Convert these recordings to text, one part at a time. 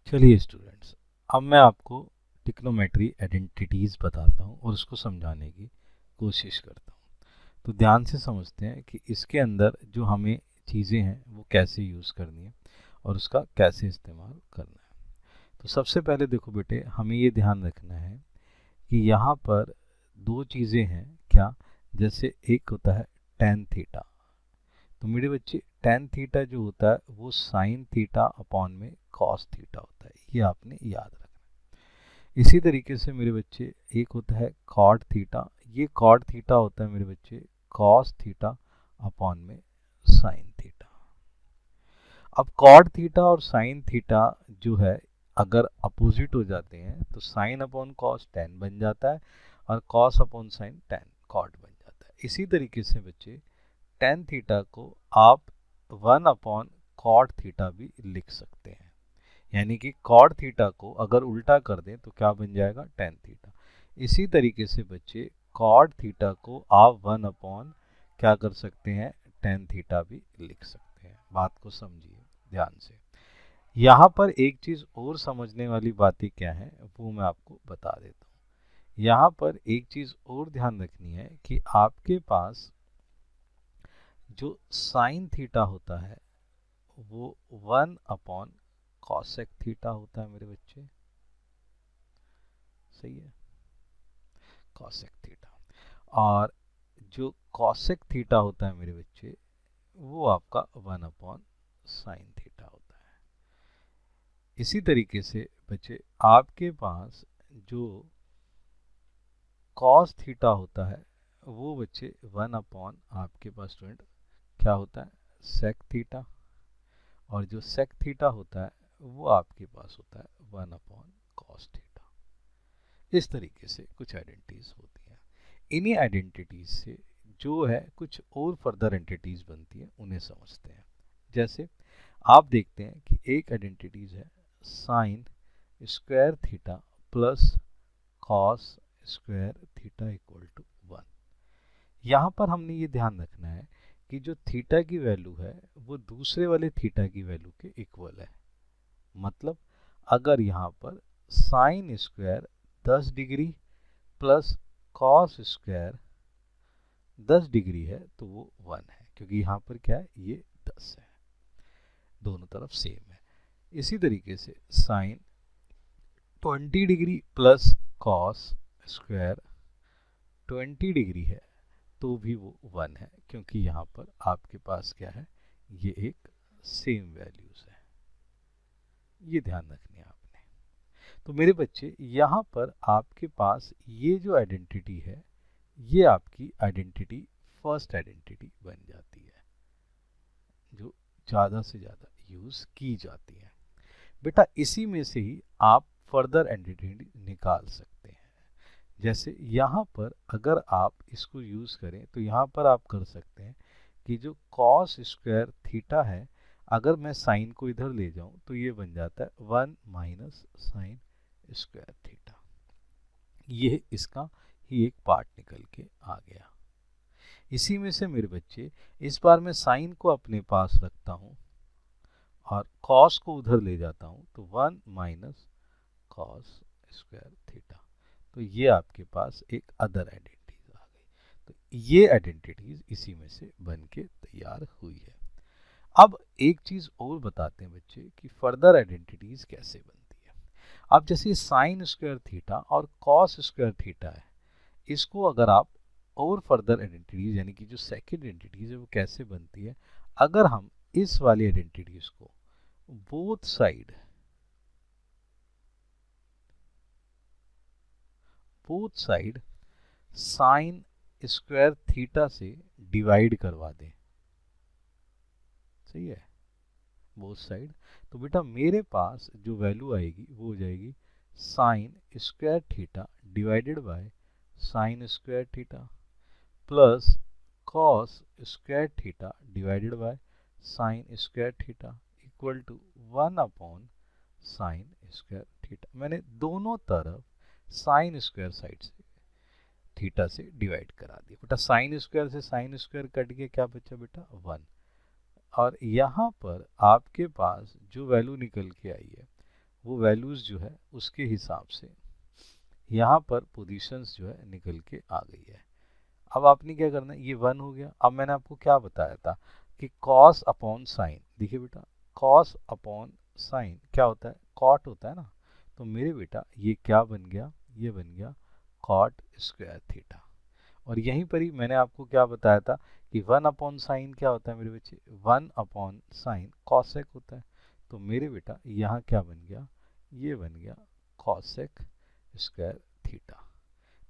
चलिए स्टूडेंट्स, अब मैं आपको टिक्नोमेट्री आइडेंटिटीज़ बताता हूँ और उसको समझाने की कोशिश करता हूँ। तो ध्यान से समझते हैं कि इसके अंदर जो हमें चीज़ें हैं वो कैसे यूज़ करनी है और उसका कैसे इस्तेमाल करना है। तो सबसे पहले देखो बेटे, हमें ये ध्यान रखना है कि यहाँ पर दो चीज़ें हैं क्या। जैसे एक होता है टेन थीटा। तो मेरे बच्चे, टेन थीटा जो होता है वो साइन थीटा अपॉन में कॉस थीटा होता है, ये आपने याद रखना है। इसी तरीके से मेरे बच्चे एक होता है कॉट थीटा। ये कॉट थीटा होता है मेरे बच्चे कॉस थीटा अपॉन में साइन थीटा। अब कॉट थीटा और साइन थीटा जो है, अगर अपोजिट हो जाते हैं तो साइन अपॉन कॉस टेन बन जाता है और cos upon sin then cot बन जाता है। इसी तरीके से बच्चे टेन थीटा को आप वन अपॉन कॉट थीटा भी लिख सकते हैं। यानी कि कॉट थीटा को अगर उल्टा कर दें तो क्या बन जाएगा, टेन थीटा। इसी तरीके से बच्चे कॉट थीटा को आप वन अपॉन क्या कर सकते हैं, टेन थीटा भी लिख सकते हैं। बात को समझिए ध्यान से। यहाँ पर एक चीज और समझने वाली बातें क्या है वो मैं आपको बता देता हूँ। यहाँ पर एक चीज और ध्यान रखनी है कि आपके पास जो साइन थीटा होता है वो वन अपॉन कॉसेक थीटा होता है मेरे बच्चे। सही है, कॉसेक थीटा। और जो कॉसेक थीटा होता है मेरे बच्चे वो आपका वन अपॉन साइन थीटा होता है। इसी तरीके से बच्चे आपके पास जो कॉस थीटा होता है वो बच्चे वन अपॉन आपके पास स्टूडेंट क्या होता है, सेक थीटा। और जो सेक थीटा होता है वो आपके पास होता है वन अपॉन कॉस थीटा। इस तरीके से कुछ आइडेंटिटीज होती हैं। इन्हीं आइडेंटिटीज से जो है कुछ और फर्दर एंटिटीज बनती है, उन्हें समझते हैं। जैसे आप देखते हैं कि एक आइडेंटिटीज है sin square theta plus cos square theta equal to one. यहाँ पर हमने ये ध्यान रखना है कि जो थीटा की वैल्यू है वो दूसरे वाले थीटा की वैल्यू के इक्वल है। मतलब अगर यहाँ पर sine square 10 degree plus cos square 10 degree है तो वो 1 है, क्योंकि यहाँ पर क्या है, ये 10 है, दोनों तरफ सेम है। इसी तरीके से sin 20 degree plus cos square 20 degree है तो भी वो 1 है, क्योंकि यहाँ पर आपके पास क्या है, ये एक सेम वैल्यूज है। ये ध्यान रखनी है आपने। तो मेरे बच्चे यहाँ पर आपके पास ये जो आइडेंटिटी है ये आपकी आइडेंटिटी फर्स्ट आइडेंटिटी बन जाती है जो ज़्यादा से ज़्यादा यूज़ की जाती है। बेटा इसी में से ही आप फर्दर आइडेंटिटी निकाल सकते हैं। जैसे यहाँ पर अगर आप इसको यूज़ करें तो यहाँ पर आप कर सकते हैं कि जो कॉस स्क्वायर थीटा है, अगर मैं साइन को इधर ले जाऊं तो ये बन जाता है one minus sin square theta. ये इसका ही एक पार्ट निकल के आ गया। इसी में से मेरे बच्चे इस बार मैं साइन को अपने पास रखता हूँ और कॉस को उधर ले जाता हूँ तो one minus cos square theta. तो ये आपके पास एक अदर आइडेंटिटीज आ गई। तो ये आइडेंटिटीज इसी में से बन के तैयार हुई है। अब एक चीज और बताते हैं बच्चे कि फर्दर आइडेंटिटीज कैसे बनती है। अब जैसे साइन स्क्वायर थीटा और कॉस स्क्वायर थीटा है, इसको अगर आप और फर्दर आइडेंटिटीज यानी कि जो सेकंड आइडेंटिटीज है वो कैसे बनती है, अगर हम इस वाली आइडेंटिटीज को both side sign square theta से डिवाइड करवा दें। सही है, बोथ साइड। तो बेटा मेरे पास जो वैल्यू आएगी वो हो जाएगी sin square theta divided by sin square theta plus cos square theta divided by sin square theta equal to one upon sin square theta. मैंने दोनों तरफ साइन स्क्वायर साइड से थीटा से डिवाइड करा दिया। बेटा साइन स्क्वायर से sin square cut के क्या बचा बेटा, वन। और यहाँ पर आपके पास जो वैल्यू निकल के आई है वो वैल्यूज़ जो है उसके हिसाब से यहाँ पर पोजीशंस जो है निकल के आ गई है। अब आपने क्या करना है, ये 1 हो गया। अब मैंने आपको क्या बताया था कि कॉस अपॉन साइन, देखिए बेटा कॉस अपॉन साइन क्या होता है, कॉट होता है ना। तो मेरे बेटा ये क्या बन गया, ये बन गया कॉट स्क्वायर थीटा। और यहीं पर ही मैंने आपको क्या बताया था कि 1 अपॉन साइन क्या होता है मेरे बच्चे, 1 अपॉन साइन कॉसेक होता है। तो मेरे बेटा यहाँ क्या बन गया, ये बन गया कॉसेक स्क्वायर थीटा।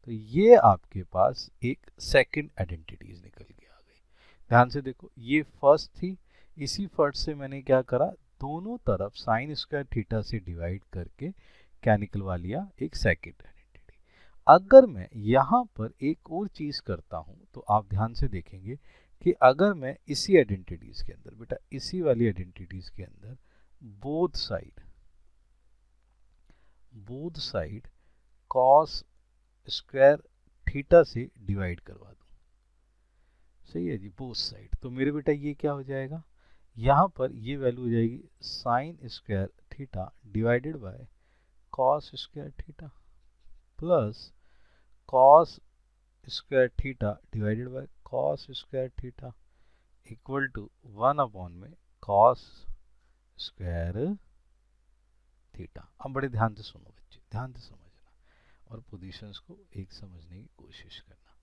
तो ये आपके पास एक सेकंड आइडेंटिटीज निकल के आ गई। ध्यान से देखो, ये फर्स्ट थी, इसी फर्स्ट से मैंने क्या करा, दोनों तरफ साइन स्क्वायर थीटा से डिवाइड करके क्या निकलवा लिया, एक सेकंड आइडेंटिटी। अगर मैं यहाँ पर एक और चीज करता हूँ तो आप ध्यान से देखेंगे कि अगर मैं इसी आइडेंटिटीज के अंदर, बेटा इसी वाली आइडेंटिटीज के अंदर both side cos square theta से डिवाइड करवा दूं, सही है जी, बोथ साइड। तो मेरे बेटा ये क्या हो जाएगा, यहाँ पर ये वैल्यू हो जाएगी sin square theta divided by cos square theta plus cos square theta divided by cos square theta equal to 1 upon में कॉस स्क्वायर थीटा। अब बड़े ध्यान से सुनो बच्चे, ध्यान से समझना और पोजीशंस को एक समझने की कोशिश करना।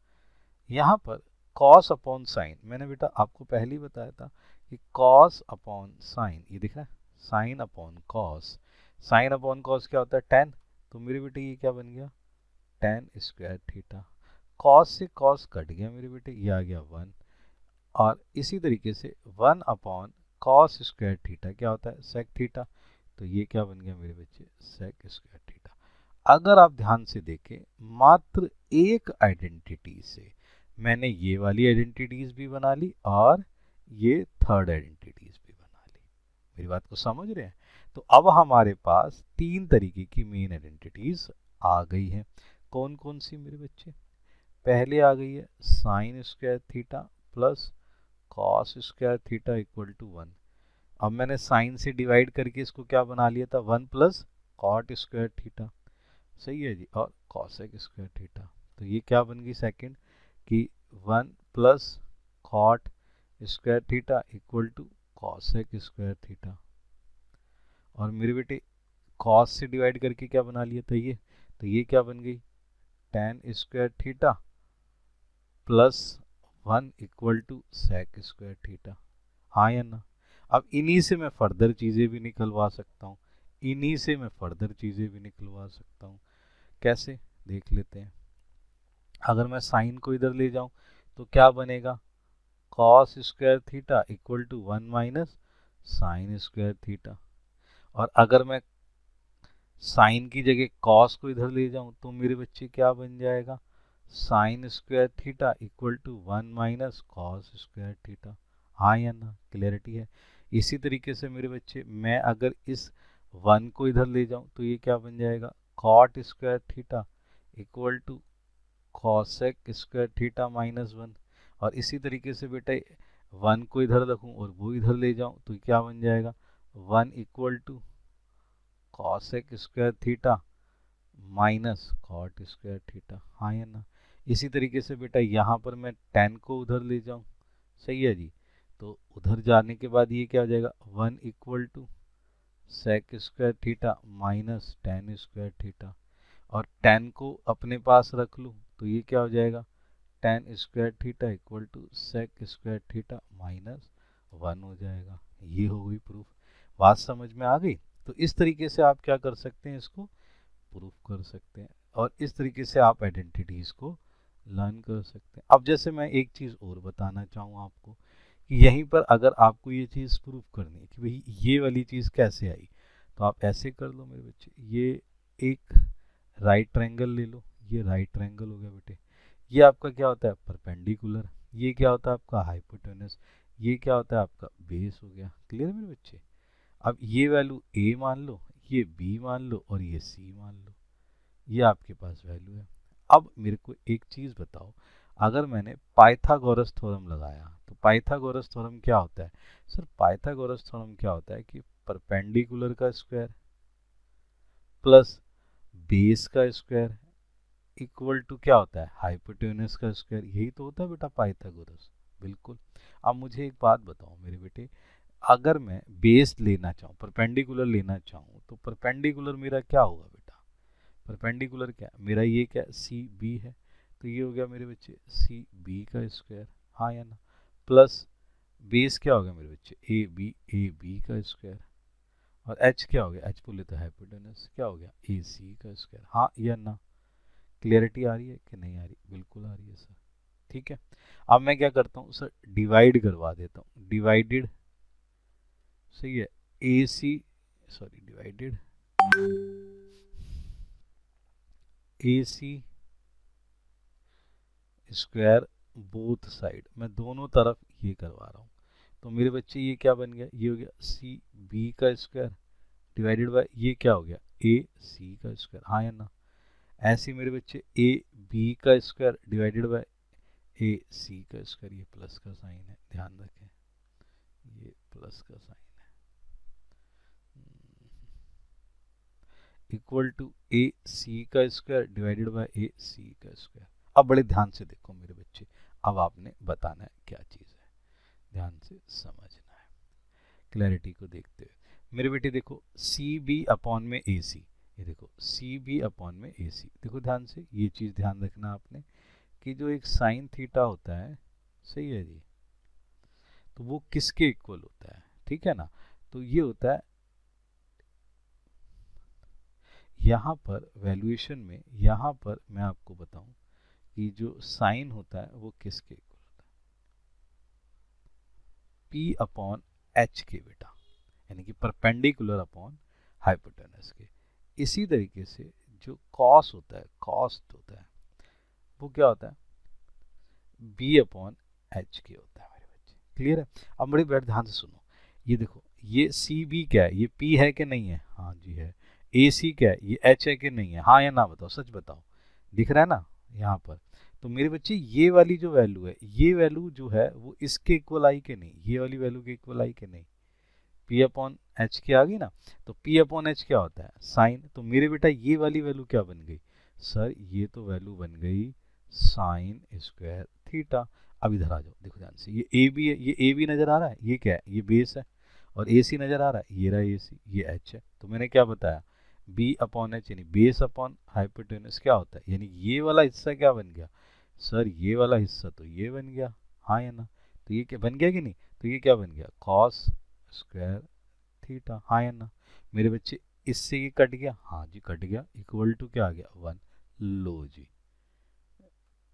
यहाँ पर कॉस अपॉन साइन, मैंने बेटा आपको पहले ही बताया था कि कॉस अपॉन साइन, ये दिख रहा है sine upon cos, sine upon cos क्या होता है, tan। तो मेरे बेटे ये क्या बन गया, tan स्क्वायर थीटा। कॉस से कॉस कट गया मेरे बेटे, ये आ गया 1। और इसी तरीके से 1 अपॉन कॉस स्क्वायर थीटा क्या होता है, सेक थीटा। तो ये क्या बन गया मेरे बच्चे, सेक स्क्वायर थीटा। अगर आप ध्यान से देखें, मात्र एक आइडेंटिटी से मैंने ये वाली आइडेंटिटीज भी बना ली और ये थर्ड आइडेंटिटीज भी बना ली। मेरी बात को समझ रहे हैं। तो अब हमारे पास तीन तरीके की मेन आइडेंटिटीज आ गई हैं। कौन कौन सी मेरे बच्चे, पहले आ गई है sin square theta plus cos square theta equal to 1। अब मैंने साइन से डिवाइड करके इसको क्या बना लिया था, 1 प्लस कॉट स्क्वायर थीटा, सही है जी, और कॉसेक स्क्वायर थीटा। तो ये क्या बन गई सेकंड कि 1 plus cot square theta equal to cosec square theta. और मेरे बेटे कॉस से डिवाइड करके क्या बना लिया था ये, तो ये क्या बन गई tan square theta plus 1 equal to sec square theta. हाँ या ना। अब इन्हीं से मैं फर्दर चीज़ें भी निकलवा सकता हूँ, इन्हीं से मैं फर्दर चीज़ें भी निकलवा सकता हूँ। कैसे, देख लेते हैं। अगर मैं साइन को इधर ले जाऊं तो क्या बनेगा, cos square theta equal to 1 minus sin square theta. और अगर मैं साइन की जगह कॉस को इधर ले जाऊं तो मेरे बच्चे क्या बन जाएगा, sin square theta equal to 1 minus cos square theta. हाँ या ना, क्लियरिटी है। इसी तरीके से मेरे बच्चे मैं अगर इस 1 को इधर ले जाऊं तो ये क्या बन जाएगा, cot square theta equal to cosec square theta minus 1। और इसी तरीके से बेटा 1 को इधर रखूं और वो इधर ले जाऊं तो क्या बन जाएगा, 1 equal to cosec square theta minus cot square theta. हाँ या ना। इसी तरीके से बेटा यहाँ पर मैं tan को उधर ले जाऊं, सही है जी, तो उधर जाने के बाद ये क्या हो जाएगा, 1 equal to sec square theta minus tan square theta. और tan को अपने पास रख लूँ तो ये क्या हो जाएगा, tan square theta equal to sec square theta minus 1 हो जाएगा। ये हो गई प्रूफ। बात समझ में आ गई। तो इस तरीके से आप क्या कर सकते हैं, इसको प्रूफ कर सकते हैं और इस तरीके से आप आइडेंटिटीज को लर्न कर सकते हैं। अब जैसे मैं एक चीज़ और बताना चाहूँ आपको कि यहीं पर अगर आपको ये चीज़ प्रूफ करनी है कि भाई ये वाली चीज़ कैसे आई, तो आप ऐसे कर लो मेरे बच्चे, ये एक राइट ट्रायंगल ले लो, ये राइट ट्रायंगल हो गया बेटे, ये आपका क्या होता है परपेंडिकुलर, ये क्या होता है आपका हाइपोटेनस, ये क्या होता है आपका बेस हो गया। क्लियर मेरे बच्चे। अब ये वैल्यू ए मान लो, ये बी मान लो और ये सी मान लो, ये आपके पास वैल्यू है। अब मेरे को एक चीज़ बताओ, अगर मैंने पाइथागोरस थ्योरम लगाया तो पाइथागोरस थ्योरम क्या होता है, सर पाइथागोरस थ्योरम क्या होता है कि परपेंडिकुलर का स्क्वायर प्लस बेस का स्क्वायर इक्वल टू क्या होता है, हाइपोटेन्यूस का स्क्वायर। यही तो होता है बेटा पाइथागोरस। बिल्कुल। अब मुझे एक बात बताओ मेरे बेटे, अगर मैं बेस लेना चाहूँ, परपेंडिकुलर लेना चाहूँ, तो परपेंडिकुलर मेरा क्या होगा बेटा, परपेंडिकुलर क्या मेरा, ये क्या सी बी है, तो ये हो गया मेरे बच्चे सी बी का स्क्वायर, हाँ या ना, प्लस बेस क्या हो गया मेरे बच्चे ए बी का स्क्वायर, और एच क्या हो गया, एच बोले तो हाइपोटेन्यूस, क्या हो गया ए सी का स्क्वायर, हाँ या ना। क्लियरिटी आ रही है कि नहीं आ रही, बिल्कुल आ रही है सर। ठीक है, अब मैं क्या करता हूँ सर, डिवाइड करवा देता हूँ, डिवाइडेड, सही है, ए सी, सॉरी डिवाइडेड ए सी स्क्वायर बोथ साइड, मैं दोनों तरफ ये करवा रहा हूँ। तो मेरे बच्चे ये क्या बन गया, ये हो गया सी बी का स्क्वायर डिवाइडेड बाय ये क्या हो गया ए सी का स्क्वायर, हाँ या ना। ऐसे मेरे बच्चे ए बी का स्क्वायर डिवाइडेड बाय ए सी का स्क्वायर, ये प्लस का साइन है, ध्यान रखें ये प्लस का साइन है, इक्वल टू ए सी का स्क्वायर डिवाइडेड बाय ए सी का स्क्वायर। अब बड़े ध्यान से देखो मेरे बच्चे, अब आपने बताना है क्या चीज़ है, ध्यान से समझना है, क्लैरिटी को देखते हुए। मेरे बेटे देखो सी बी अपॉन में ए सी, ये देखो सी बी अपॉन में ए सी, देखो ध्यान से ये चीज़ ध्यान रखना आपने कि जो एक साइन थीटा होता है, सही है जी, तो वो किसके इक्वल होता है, ठीक है ना, तो ये होता है यहाँ पर वैल्यूएशन में, यहाँ पर मैं आपको बताऊं कि जो साइन होता है वो किसके इक्वल होता है, P अपॉन एच के बेटा, यानी कि परपेंडिकुलर अपॉन हाइपोटेनस के। इसी तरीके से जो कॉस होता है, कॉस्ट होता है, वो क्या होता है B अपॉन एच के होता है मेरे बच्चे। क्लियर है, अब बड़ी बात ध्यान से सुनो, ये देखो ये सी बी क्या है, ये P है कि नहीं है, हाँ जी है, ए सी क्या है, ये एच है कि नहीं है, हाँ या ना बताओ, सच बताओ, दिख रहा है ना यहाँ पर। तो मेरे बच्चे ये वाली जो वैल्यू है, ये वैल्यू जो है वो इसके इक्वल आई कि नहीं, ये वाली वैल्यू के इक्वल आई कि नहीं, P अपॉन एच की आ गई ना। तो P अपॉन एच क्या होता है, साइन, तो मेरे बेटा ये वाली वैल्यू क्या बन गई सर, ये तो वैल्यू बन गई साइन स्क्वायर थीटा। अब इधर आ जाओ, देखो ध्यान से, ये ए बी है, ये ए बी नजर आ रहा है, ये क्या है, ये बेस है, और ए सी नजर आ रहा है, ये रहा ए सी, ये एच है। तो मैंने क्या बताया, बी अपॉन एच यानी बेस अपॉन हाइपोटेनस क्या होता है, यानी ये वाला हिस्सा क्या बन गया सर, ये वाला हिस्सा तो ये बन गया, हाँ या ना। तो ये क्या बन गया कि नहीं, तो ये क्या बन गया कॉस स्क्वायर थीटा, हाँ या ना। मेरे बच्चे इससे ये कट गया, हाँ जी कट गया, इक्वल टू क्या आ गया 1। लो जी,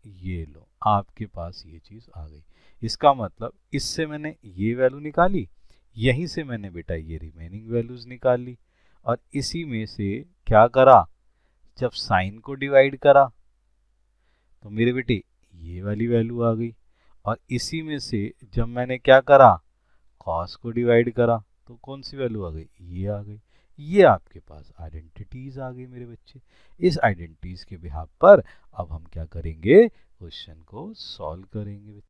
ये लो आपके पास ये चीज़ आ गई। इसका मतलब इससे मैंने ये वैल्यू निकाली, यहीं से मैंने बेटा ये रिमेनिंग वैल्यूज निकाल ली, और इसी में से क्या करा, जब साइन को डिवाइड करा तो मेरे बेटे ये वाली वैल्यू आ गई, और इसी में से जब मैंने क्या करा कॉस को डिवाइड करा तो कौन सी वैल्यू आ गई, ये आ गई। ये आपके पास आइडेंटिटीज आ गई मेरे बच्चे। इस आइडेंटिटीज के बिहाफ पर अब हम क्या करेंगे, क्वेश्चन को सॉल्व करेंगे।